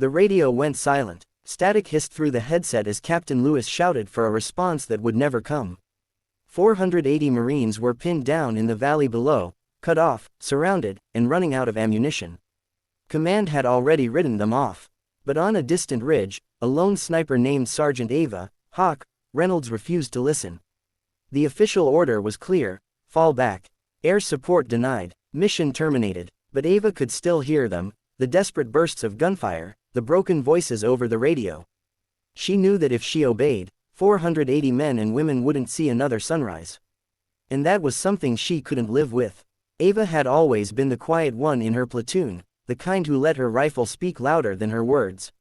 The radio went silent. Static hissed through the headset as Captain Lewis shouted for a response that would never come. 480 Marines were pinned down in the valley below, cut off, surrounded, and running out of ammunition. Command had already ridden them off. But on a distant ridge, a lone sniper named Sergeant Ava, Hawk, Reynolds refused to listen. The official order was clear: fall back. Air support denied. Mission terminated. But Ava could still hear them, the desperate bursts of gunfire, the broken voices over the radio. She knew that if she obeyed, 480 men and women wouldn't see another sunrise. And that was something she couldn't live with. Ava had always been the quiet one in her platoon, the kind who let her rifle speak louder than her words.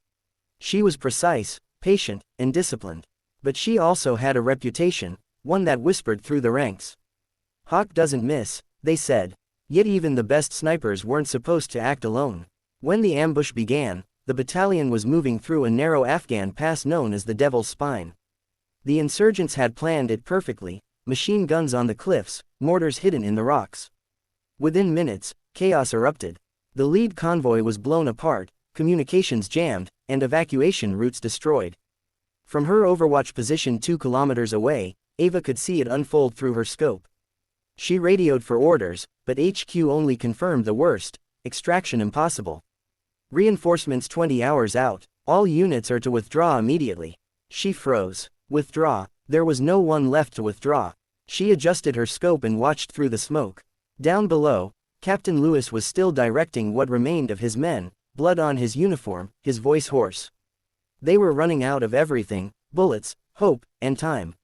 She was precise, patient, and disciplined. But she also had a reputation, one that whispered through the ranks. Hawk doesn't miss, they said. Yet even the best snipers weren't supposed to act alone. When the ambush began, the battalion was moving through a narrow Afghan pass known as the Devil's Spine. The insurgents had planned it perfectly: machine guns on the cliffs, mortars hidden in the rocks. Within minutes, chaos erupted. The lead convoy was blown apart, communications jammed, and evacuation routes destroyed. From her overwatch position 2 kilometers away, Ava could see it unfold through her scope. She radioed for orders, but HQ only confirmed the worst: extraction impossible. Reinforcements 20 hours out, all units are to withdraw immediately. She froze. Withdraw? There was no one left to withdraw. She adjusted her scope and watched through the smoke. Down below, Captain Lewis was still directing what remained of his men, blood on his uniform, his voice hoarse. They were running out of everything: bullets, hope, and time.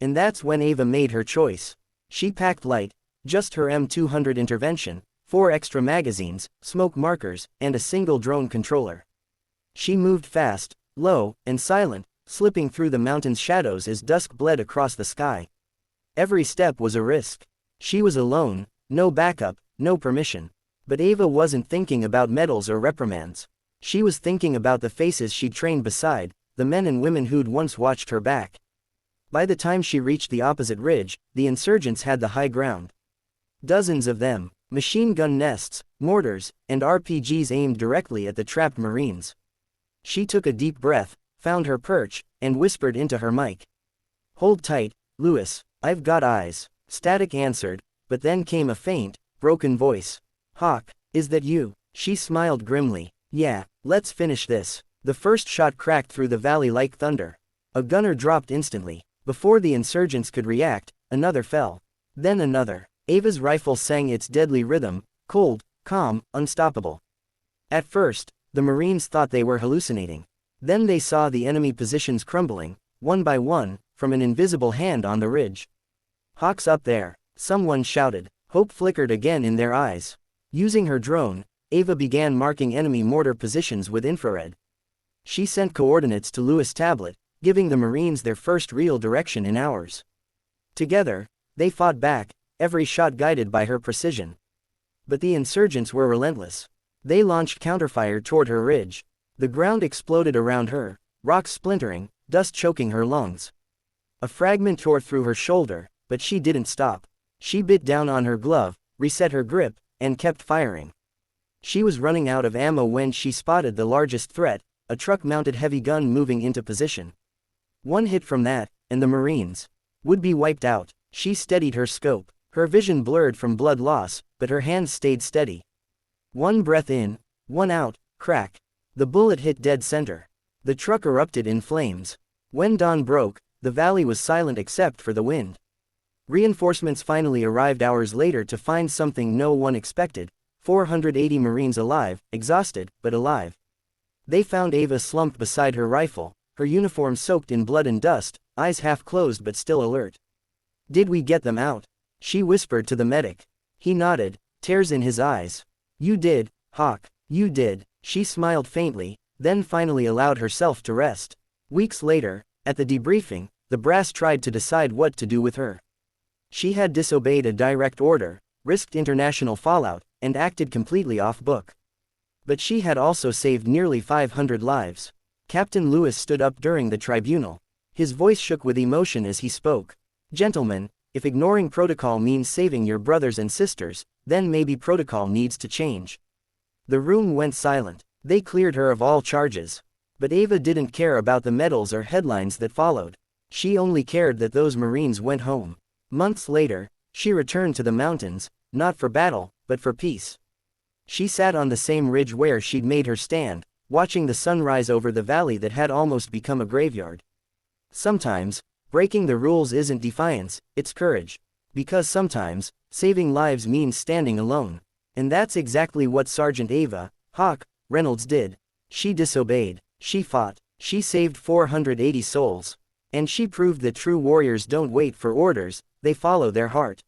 And that's when Ava made her choice. She packed light, just her M200 intervention, 4 extra magazines, smoke markers, and a single drone controller. She moved fast, low, and silent, slipping through the mountain's shadows as dusk bled across the sky. Every step was a risk. She was alone, no backup, no permission. But Ava wasn't thinking about medals or reprimands. She was thinking about the faces she'd trained beside, the men and women who'd once watched her back. By the time she reached the opposite ridge, the insurgents had the high ground. Dozens of them, machine gun nests, mortars, and RPGs aimed directly at the trapped Marines. She took a deep breath, found her perch, and whispered into her mic. "Hold tight, Lewis, I've got eyes." Static answered, but then came a faint, broken voice. "Hawk, is that you?" She smiled grimly. "Yeah, let's finish this." The first shot cracked through the valley like thunder. A gunner dropped instantly. Before the insurgents could react, another fell. Then another. Ava's rifle sang its deadly rhythm, cold, calm, unstoppable. At first, the Marines thought they were hallucinating. Then they saw the enemy positions crumbling, one by one, from an invisible hand on the ridge. "Hawk's up there," someone shouted. Hope flickered again in their eyes. Using her drone, Ava began marking enemy mortar positions with infrared. She sent coordinates to Lewis' tablet, giving the Marines their first real direction in hours. Together, they fought back, every shot guided by her precision. But the insurgents were relentless. They launched counterfire toward her ridge. The ground exploded around her, rocks splintering, dust choking her lungs. A fragment tore through her shoulder, but she didn't stop. She bit down on her glove, reset her grip, and kept firing. She was running out of ammo when she spotted the largest threat, a truck-mounted heavy gun moving into position. One hit from that, and the Marines would be wiped out. She steadied her scope. Her vision blurred from blood loss, but her hands stayed steady. One breath in, one out, crack. The bullet hit dead center. The truck erupted in flames. When dawn broke, the valley was silent except for the wind. Reinforcements finally arrived hours later to find something no one expected: 480 Marines alive, exhausted, but alive. They found Ava slumped beside her rifle, her uniform soaked in blood and dust, eyes half closed but still alert. "Did we get them out?" she whispered to the medic. He nodded, tears in his eyes. "You did, Hawk, you did." She smiled faintly, then finally allowed herself to rest. Weeks later, at the debriefing, the brass tried to decide what to do with her. She had disobeyed a direct order, risked international fallout, and acted completely off-book. But she had also saved nearly 500 lives. Captain Lewis stood up during the tribunal. His voice shook with emotion as he spoke. "Gentlemen, if ignoring protocol means saving your brothers and sisters, then maybe protocol needs to change." The room went silent. They cleared her of all charges. But Ava didn't care about the medals or headlines that followed. She only cared that those Marines went home. Months later, she returned to the mountains, not for battle, but for peace. She sat on the same ridge where she'd made her stand, watching the sun rise over the valley that had almost become a graveyard. Sometimes, breaking the rules isn't defiance, it's courage. Because sometimes, saving lives means standing alone. And that's exactly what Sergeant Ava Hawk Reynolds did. She disobeyed, she fought, she saved 480 souls. And she proved that true warriors don't wait for orders, they follow their heart.